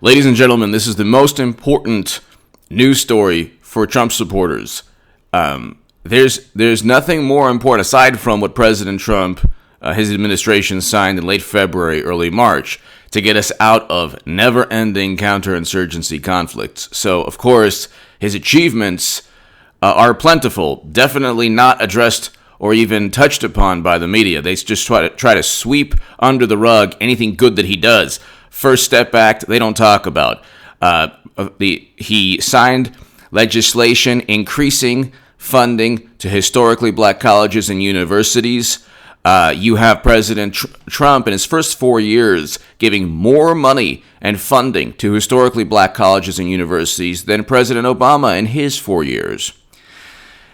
Ladies and gentlemen, this is the most important news story for Trump supporters. There's nothing more important aside from what President Trump, his administration signed in late February, early March to get us out of never-ending counterinsurgency conflicts. So, of course, his achievements are plentiful, definitely not addressed or even touched upon by the media. They just try to sweep under the rug anything good that he does. First Step Act, they don't talk about. He signed legislation increasing funding to historically black colleges and universities. You have President Trump in his first 4 years giving more money and funding to historically black colleges and universities than President Obama in his 4 years.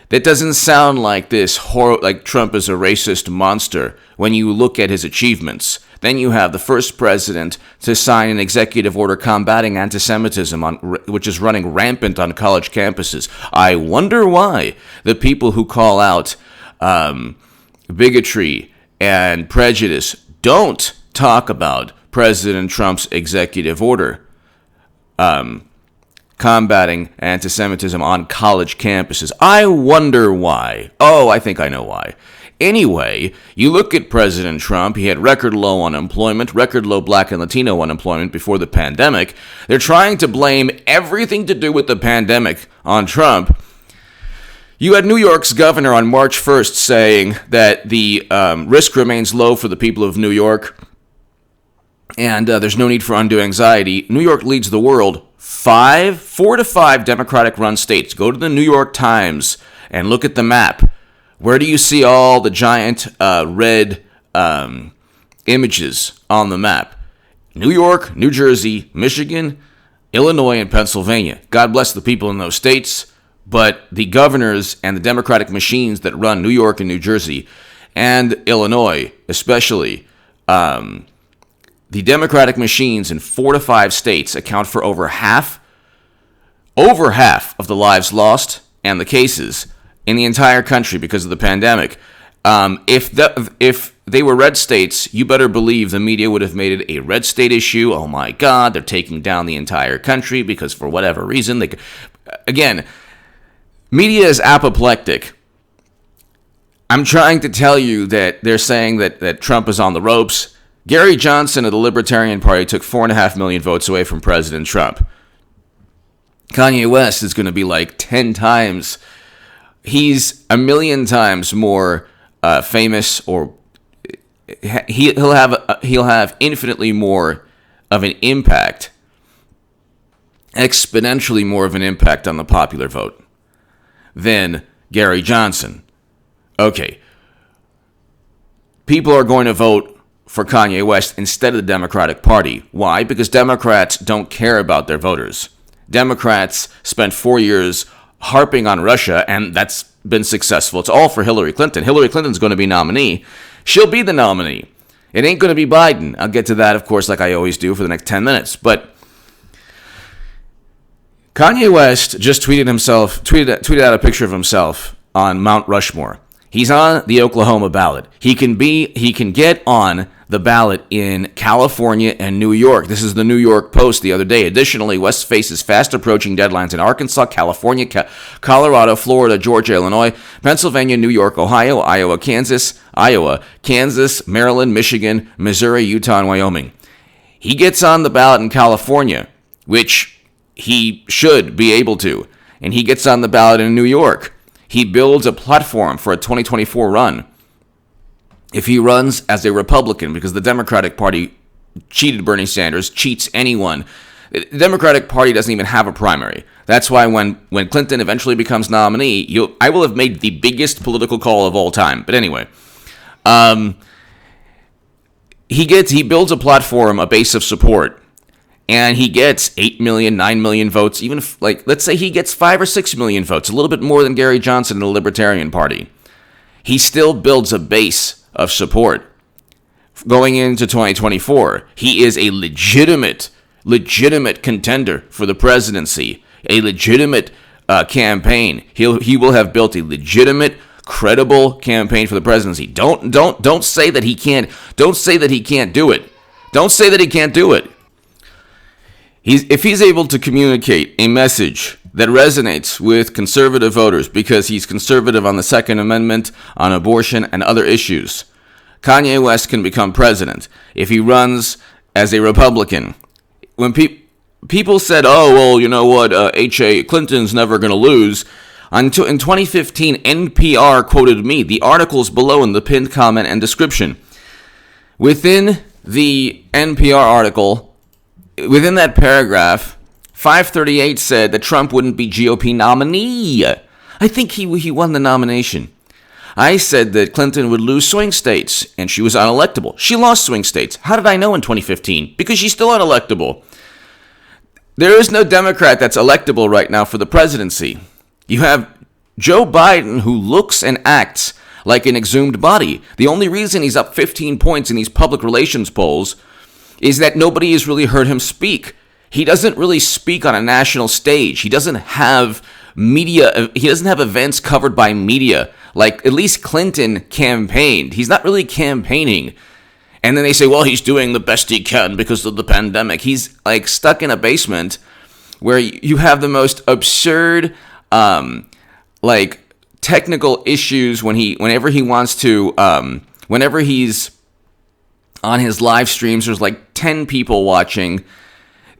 That doesn't sound like like Trump is a racist monster when you look at his achievements. Then you have the first president to sign an executive order combating anti-Semitism, which is running rampant on college campuses. I wonder why the people who call out bigotry and prejudice don't talk about President Trump's executive order combating anti-Semitism on college campuses. I wonder why. Oh, I think I know why. Anyway, you look at President Trump, he had record low unemployment, record low black and Latino unemployment before the pandemic. They're trying to blame everything to do with the pandemic on Trump. You had New York's governor on March 1st saying that the risk remains low for the people of New York, and there's no need for undue anxiety. New York leads the world. 4 to 5 Democratic-run states. Go to the New York Times and look at the map. Where do you see all the giant red images on the map? New York, New Jersey, Michigan, Illinois, and Pennsylvania. God bless the people in those states, but the governors and the Democratic machines that run New York and New Jersey and Illinois especially, the Democratic machines in 4 to 5 states account for over half of the lives and the cases in the entire country because of the pandemic. If they were red states, you better believe the media would have made it a red state issue. Oh my God, they're taking down the entire country because for whatever reason, again, media is apoplectic. I'm trying to tell you that they're saying that Trump is on the ropes. Gary Johnson of the Libertarian Party took 4.5 million votes away from President Trump. Kanye West is going to be like 10 times. He's a million times more famous, or he'll have infinitely more of an impact, exponentially more of an impact on the popular vote than Gary Johnson. Okay. People are going to vote for Kanye West instead of the Democratic Party. Why? Because Democrats don't care about their voters. Democrats spent 4 years harping on Russia, and that's been successful. It's all for Hillary Clinton. Hillary Clinton's going to be nominee. She'll be the nominee. It ain't going to be Biden. I'll get to that, of course, like I always do for the next 10 minutes. But Kanye West just tweeted out a picture of himself on Mount Rushmore. He's on the Oklahoma ballot. He can get on the ballot in California and New York. This is the New York Post the other day. Additionally, West faces fast approaching deadlines in Arkansas, California, Colorado, Florida, Georgia, Illinois, Pennsylvania, New York, Ohio, Iowa, Kansas, Maryland, Michigan, Missouri, Utah, and Wyoming. He gets on the ballot in California, which he should be able to, and he gets on the ballot in New York. He builds a platform for a 2024 run. If he runs as a Republican, because the Democratic Party cheated Bernie Sanders, cheats anyone. The Democratic Party doesn't even have a primary. That's why when Clinton eventually becomes nominee, I will have made the biggest political call of all time. But anyway, he builds a platform, a base of support, and he gets 8 million, 9 million votes, even let's say he gets 5 or 6 million votes, a little bit more than Gary Johnson in the Libertarian Party. He still builds a base of support going into 2024. He is a legitimate contender for the presidency, a legitimate campaign. He will have built a legitimate, credible campaign for the presidency. Don't say that he can't. Don't say that he can't do it. Don't say that he can't do it. if he's able to communicate a message that resonates with conservative voters because he's conservative on the Second Amendment, on abortion, and other issues, Kanye West can become president. If he runs as a Republican, when people said, oh, well, you know what, H.A. Clinton's never going to lose, in 2015, NPR quoted me. The article's below in the pinned comment and description. Within the NPR article, within that paragraph, 538 said that Trump wouldn't be GOP nominee. I think he won the nomination. I said that Clinton would lose swing states, and she was unelectable. She lost swing states. How did I know in 2015? Because she's still unelectable. There is no Democrat that's electable right now for the presidency. You have Joe Biden, who looks and acts like an exhumed body. The only reason he's up 15 points in these public relations polls is that nobody has really heard him speak. He doesn't really speak on a national stage. He doesn't have media. He doesn't have events covered by media like at least Clinton campaigned. He's not really campaigning. And then they say, well, he's doing the best he can because of the pandemic. He's like stuck in a basement where you have the most absurd like technical issues whenever he's on his live streams. There's like 10 people watching.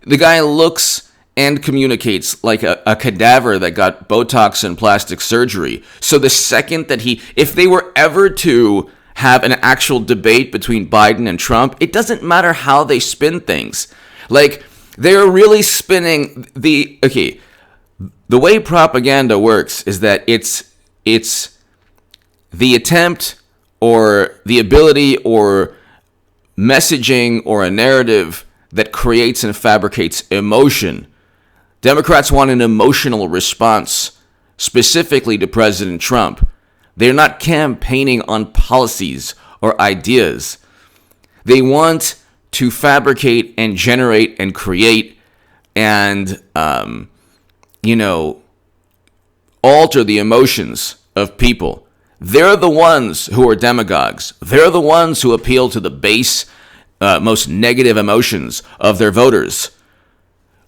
The guy looks and communicates like a cadaver that got Botox and plastic surgery. So the second that if they were ever to have an actual debate between Biden and Trump, it doesn't matter how they spin things. Like, they're really spinning the way propaganda works is that it's the attempt or the ability or messaging or a narrative that creates and fabricates emotion. Democrats want an emotional response specifically to President Trump. They're not campaigning on policies or ideas. They want to fabricate and generate and create and, alter the emotions of people. They're the ones who are demagogues. They're the ones who appeal to the base, most negative emotions of their voters.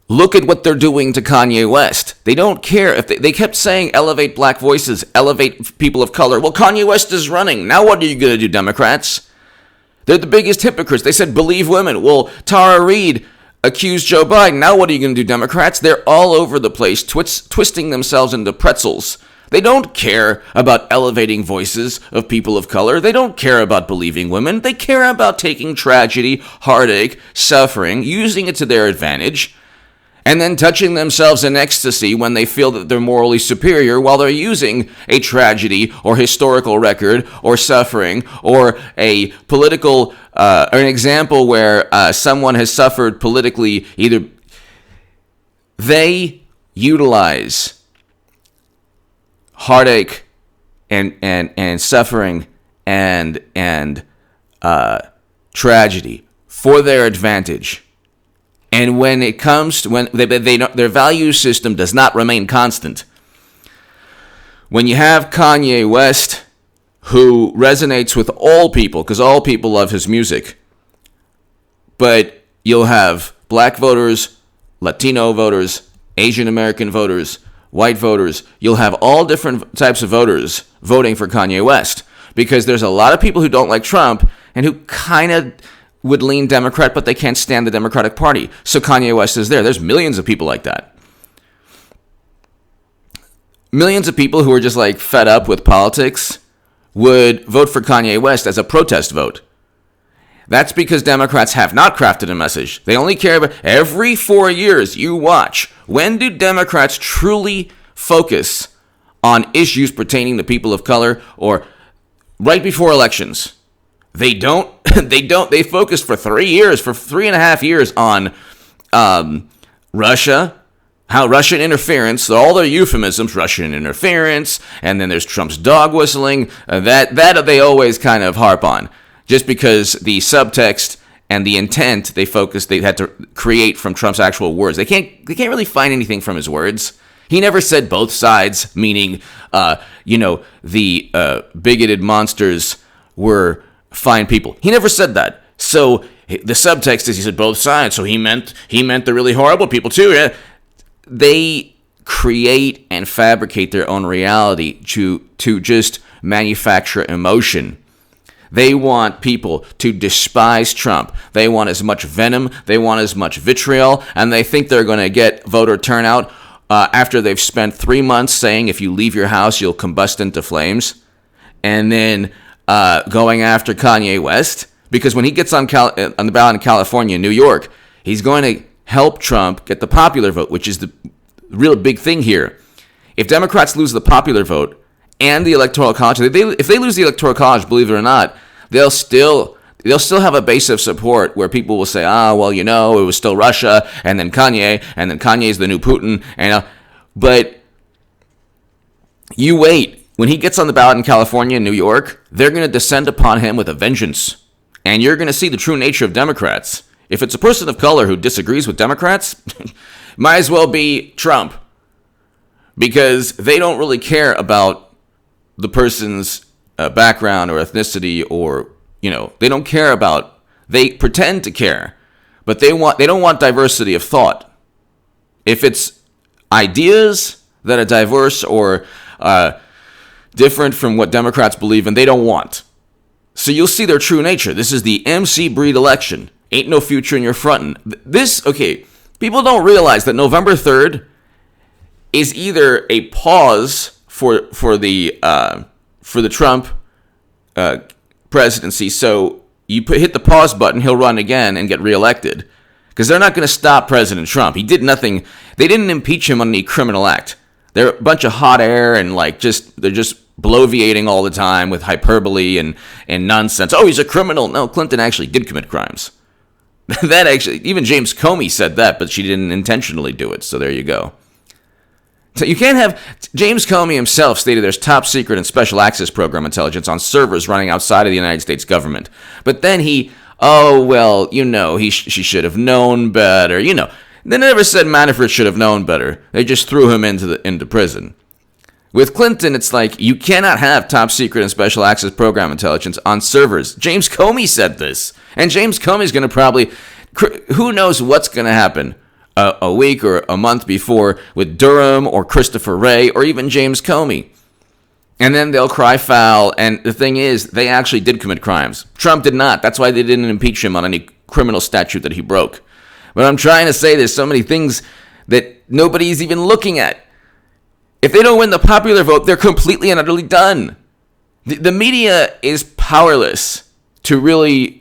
Look at what they're doing to Kanye West. They don't care. If they kept saying elevate black voices, elevate people of color. Well, Kanye West is running. Now what are you going to do, Democrats? They're the biggest hypocrites. They said believe women. Well, Tara Reid accused Joe Biden. Now what are you going to do, Democrats? They're all over the place, twisting themselves into pretzels. They don't care about elevating voices of people of color. They don't care about believing women. They care about taking tragedy, heartache, suffering, using it to their advantage, and then touching themselves in ecstasy when they feel that they're morally superior while they're using a tragedy or historical record or suffering or a political, or an example where someone has suffered politically. Either they utilize heartache and suffering and tragedy for their advantage. And when it comes to when their value system does not remain constant, when you have Kanye West, who resonates with all people, because all people love his music, but you'll have black voters, Latino voters, Asian American voters, white voters, you'll have all different types of voters voting for Kanye West, because there's a lot of people who don't like Trump and who kind of would lean Democrat, but they can't stand the Democratic Party. So Kanye West is there. There's millions of people like that. Millions of people who are just like fed up with politics would vote for Kanye West as a protest vote. That's because Democrats have not crafted a message. They only care about every 4 years. You watch. When do Democrats truly focus on issues pertaining to people of color, or right before elections? They don't. They focused for 3 years, for 3.5 years on Russia, how Russian interference, all their euphemisms, Russian interference, and then there's Trump's dog whistling. That they always kind of harp on, just because the subtext and the intent they had to create from Trump's actual words. They can't really find anything from his words. He never said both sides, meaning the bigoted monsters were fine people. He never said that. So the subtext is he said both sides, so he meant the really horrible people too. Yeah. They create and fabricate their own reality to just manufacture emotion. They want people to despise Trump. They want as much venom. They want as much vitriol. And they think they're going to get voter turnout after they've spent 3 months saying if you leave your house, you'll combust into flames. And then going after Kanye West. Because when he gets on the ballot in California and New York, he's going to help Trump get the popular vote, which is the real big thing here. If Democrats lose the popular vote and the Electoral College, if they lose the Electoral College, believe it or not, they'll still have a base of support where people will say, well, it was still Russia, and then Kanye's the new Putin, but you wait. When he gets on the ballot in California and New York, they're going to descend upon him with a vengeance, and you're going to see the true nature of Democrats. If it's a person of color who disagrees with Democrats, might as well be Trump, because they don't really care about the person's background or ethnicity, or they don't care about. They pretend to care, but they don't want diversity of thought. If it's ideas that are diverse or different from what Democrats believe in, they don't want. So you'll see their true nature. This is the MC breed election. Ain't no future in your frontin'. People don't realize that November 3rd is either a pause for the Trump presidency. So you hit the pause button, he'll run again and get reelected, because they're not going to stop President Trump. He did nothing. They didn't impeach him on any criminal act. They're a bunch of hot air and they're just bloviating all the time with hyperbole and nonsense. Oh, he's a criminal. No, Clinton actually did commit crimes. That actually, even James Comey said that, but she didn't intentionally do it. So there you go. So you can't have, James Comey himself stated there's top secret and special access program intelligence on servers running outside of the United States government. But then she should have known better. They never said Manafort should have known better. They just threw him into prison. With Clinton, it's like, you cannot have top secret and special access program intelligence on servers. James Comey said this. And James Comey's going to probably, who knows what's going to happen a week or a month before with Durham or Christopher Wray or even James Comey. And then they'll cry foul. And the thing is, they actually did commit crimes. Trump did not. That's why they didn't impeach him on any criminal statute that he broke. But I'm trying to say there's so many things that nobody's even looking at. If they don't win the popular vote, they're completely and utterly done. The media is powerless to really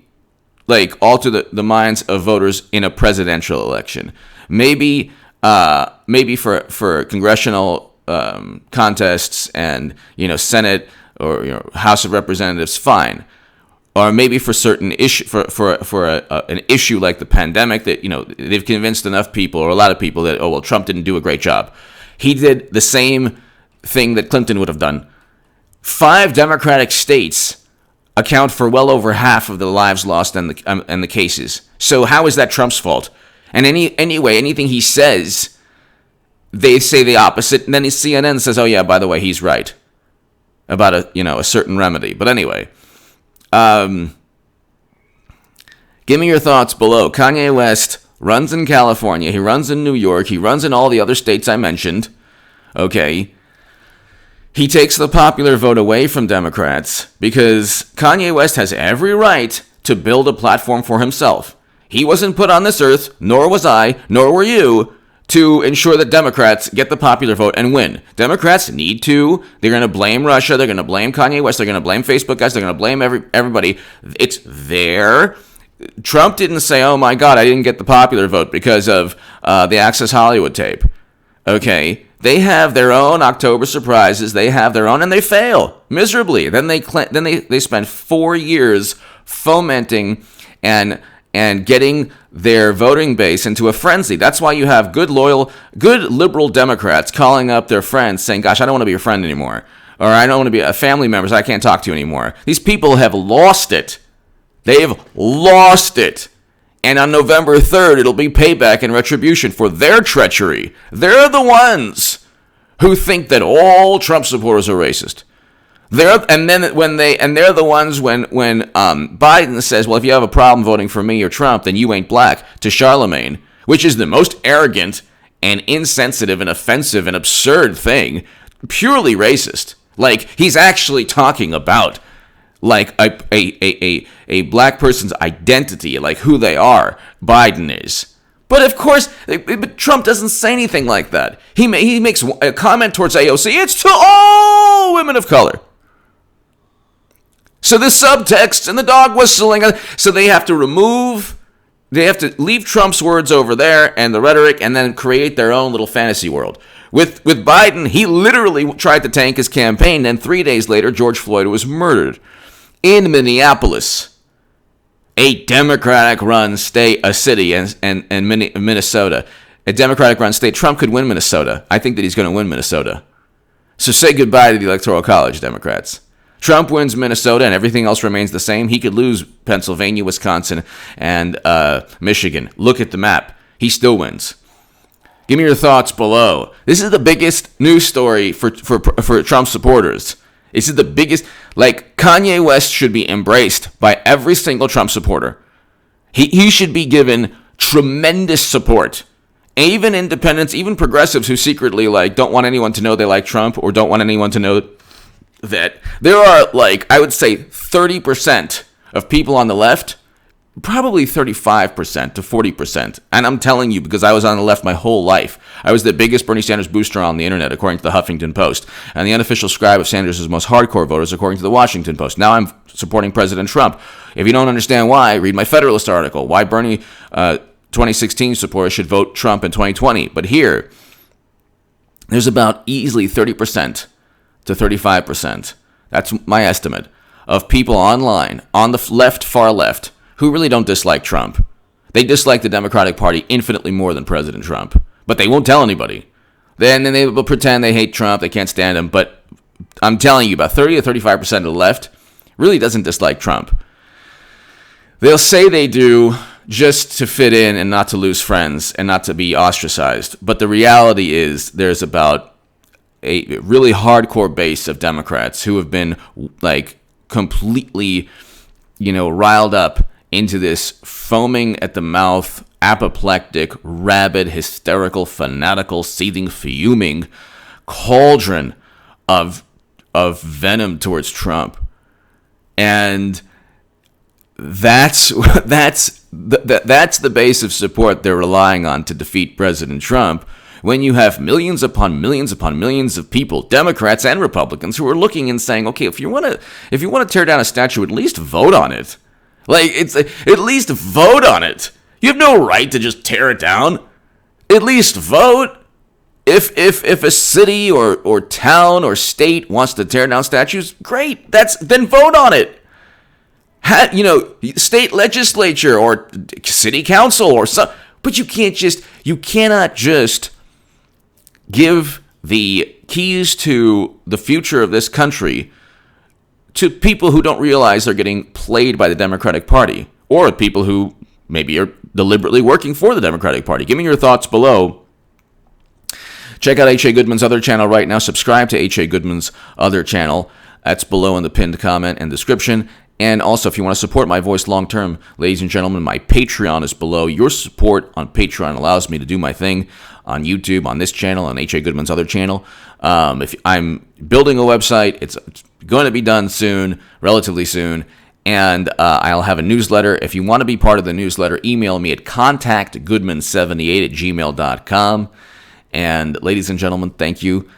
alter the minds of voters in a presidential election. Maybe for congressional contests and Senate or House of Representatives, fine. Or maybe for certain issue for an issue like the pandemic that they've convinced enough people or a lot of people that Trump didn't do a great job. He did the same thing that Clinton would have done. 5 Democratic states account for well over half of the lives lost and the cases. So how is that Trump's fault? And anyway, anything he says, they say the opposite, and then CNN says, "Oh yeah, by the way, he's right about a certain remedy." But anyway, give me your thoughts below. Kanye West runs in California. He runs in New York. He runs in all the other states I mentioned. Okay. He takes the popular vote away from Democrats because Kanye West has every right to build a platform for himself. He wasn't put on this earth, nor was I, nor were you, to ensure that Democrats get the popular vote and win. Democrats need to. They're going to blame Russia. They're going to blame Kanye West. They're going to blame Facebook guys. They're going to blame everybody. It's there. Trump didn't say, "Oh my God, I didn't get the popular vote because of the Access Hollywood tape." Okay, they have their own October surprises. They have their own, and they fail miserably. Then they spend 4 years fomenting and getting their voting base into a frenzy. That's why you have good liberal Democrats calling up their friends saying, "Gosh, I don't want to be your friend anymore," or "I don't want to be a family member. I can't talk to you anymore." These people have lost it. They've lost it. And on November 3rd, it'll be payback and retribution for their treachery. They're the ones who think that all Trump supporters are racist. They're the ones when Biden says, well, if you have a problem voting for me or Trump, then you ain't black, to Charlemagne, which is the most arrogant and insensitive and offensive and absurd thing, purely racist. Like, he's actually talking about like a black person's identity, like who they are. Biden is. But of course, Trump doesn't say anything like that. He makes a comment towards AOC. It's to all women of color. So the subtext and the dog whistling, so they have to leave Trump's words over there and the rhetoric and then create their own little fantasy world. With Biden, he literally tried to tank his campaign, and 3 days later, George Floyd was murdered in Minneapolis, a Democratic-run state, a city, and Minnesota. A Democratic-run state. Trump could win Minnesota. I think that he's going to win Minnesota. So say goodbye to the Electoral College, Democrats. Trump wins Minnesota and everything else remains the same. He could lose Pennsylvania, Wisconsin, and Michigan. Look at the map. He still wins. Give me your thoughts below. This is the biggest news story for Trump supporters. This is the biggest. Like, Kanye West should be embraced by every single Trump supporter. He should be given tremendous support. Even independents, even progressives who secretly don't want anyone to know they like Trump or don't want anyone to know that there are, I would say 30% of people on the left, probably 35% to 40%. And I'm telling you, because I was on the left my whole life. I was the biggest Bernie Sanders booster on the internet, according to the Huffington Post, and the unofficial scribe of Sanders' most hardcore voters, according to the Washington Post. Now I'm supporting President Trump. If you don't understand why, read my Federalist article, why Bernie 2016 supporters should vote Trump in 2020. But here, there's about easily 30% to 35%. That's my estimate of people online, on the left, far left, who really don't dislike Trump. They dislike the Democratic Party infinitely more than President Trump. But they won't tell anybody. Then they will pretend they hate Trump, they can't stand him. But I'm telling you, about 30 to 35% of the left really doesn't dislike Trump. They'll say they do just to fit in and not to lose friends and not to be ostracized. But the reality is there's about a really hardcore base of Democrats who have been completely, riled up into this foaming at the mouth, apoplectic, rabid, hysterical, fanatical, seething, fuming cauldron of venom towards Trump. And that's the base of support they're relying on to defeat President Trump, when you have millions upon millions upon millions of people, Democrats and Republicans, who are looking and saying, okay, if you want to tear down a statue, at least vote on it. At least vote on it. You have no right to just tear it down. At least vote. If a city or town or state wants to tear down statues, great. Then vote on it. State legislature or city council or some. But you cannot just give the keys to the future of this country to people who don't realize they're getting played by the Democratic Party, or people who maybe are deliberately working for the Democratic Party. Give me your thoughts below. Check out H.A. Goodman's other channel right now. Subscribe to H.A. Goodman's other channel. That's below in the pinned comment and description. And also, if you want to support my voice long-term, ladies and gentlemen, my Patreon is below. Your support on Patreon allows me to do my thing on YouTube, on this channel, on H.A. Goodman's other channel. If I'm building a website, it's going to be done soon, relatively soon, and I'll have a newsletter. If you want to be part of the newsletter, email me at contactgoodman78@gmail.com. And ladies and gentlemen, thank you.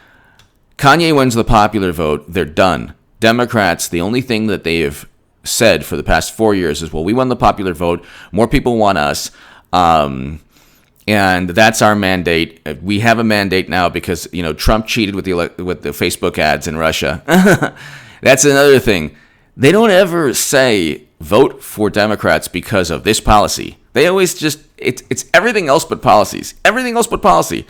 Kanye wins the popular vote. They're done. Democrats, the only thing that they have said for the past 4 years is, well, we won the popular vote. More people want us. And that's our mandate. We have a mandate now because, Trump cheated with the Facebook ads in Russia. That's another thing. They don't ever say vote for Democrats because of this policy. They always just, it's everything else but policies. Everything else but policy.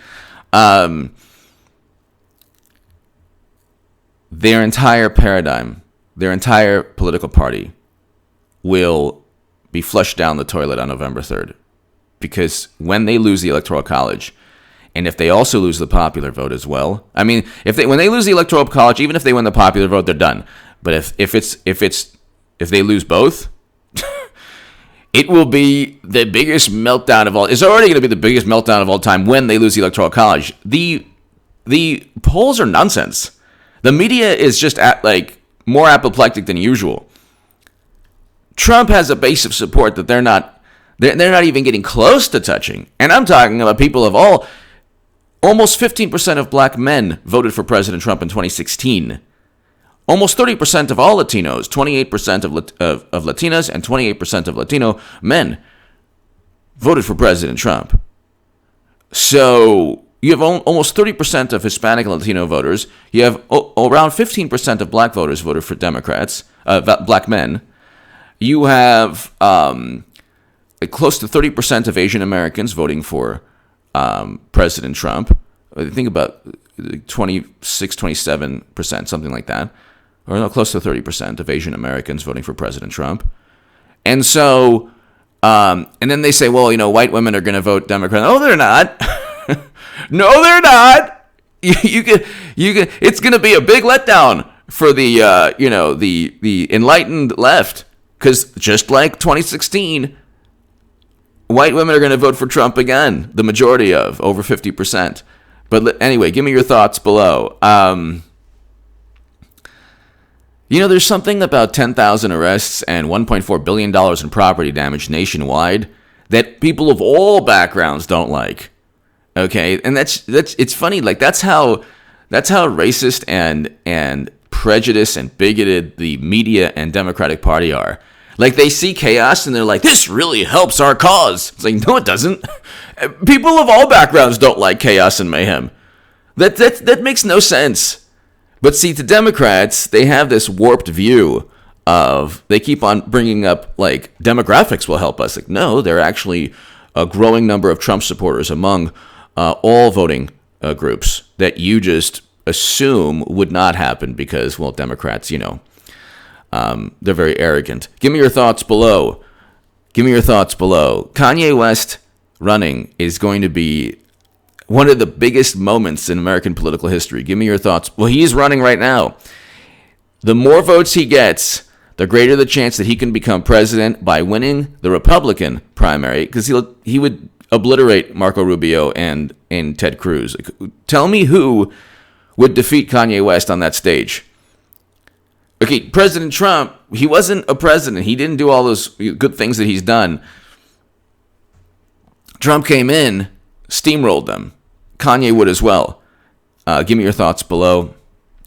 Their entire paradigm, their entire political party will be flushed down the toilet on November 3rd. Because when they lose the Electoral College, And if they also lose the popular vote as well, I mean, when they lose the Electoral College, even if they win the popular vote, they're done. But if they lose both, it will be the biggest meltdown of all. It's already going to be the biggest meltdown of all time when they lose the Electoral College. The polls are nonsense. The media is just more apoplectic than usual. Trump has a base of support that they're not even getting close to touching. And I'm talking about people of almost 15% of black men voted for President Trump in 2016. Almost 30% of all Latinos, 28% of Latinas, and 28% of Latino men voted for President Trump. So you have almost 30% of Hispanic and Latino voters. You have around 15% of black voters voted for Democrats, black men. You have close to 30% of Asian Americans voting for President Trump. I think about 26, 27%, something like that. Or no, close to 30% of Asian Americans voting for President Trump. And so, and then they say, well, white women are going to vote Democrat. No, they're not. No, they're not. You can. It's going to be a big letdown for the enlightened left, because just like 2016, white women are going to vote for Trump again. The majority of over 50%. But anyway, give me your thoughts below. There's something about 10,000 arrests and $1.4 billion in property damage nationwide that people of all backgrounds don't like. Okay, and that's it's funny. Like that's how racist and prejudiced and bigoted the media and Democratic Party are. Like they see chaos and they're like, this really helps our cause. It's like, no, it doesn't. People of all backgrounds don't like chaos and mayhem. That makes no sense. But see, to Democrats, they have this warped view of, they keep on bringing up, like, demographics will help us. Like, no, they're actually a growing number of Trump supporters among all voting groups that you just assume would not happen because, well, Democrats, they're very arrogant. Give me your thoughts below. Kanye West running is going to be one of the biggest moments in American political history. Give me your thoughts. Well, he's running right now. The more votes he gets, the greater the chance that he can become president by winning the Republican primary, because he would obliterate Marco Rubio and Ted Cruz. Tell me who would defeat Kanye West on that stage. Okay, President Trump, he wasn't a president. He didn't do all those good things that he's done. Trump came in, steamrolled them. Kanye would as well. Give me your thoughts below.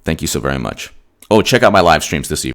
Thank you so very much. Oh, check out my live streams this evening.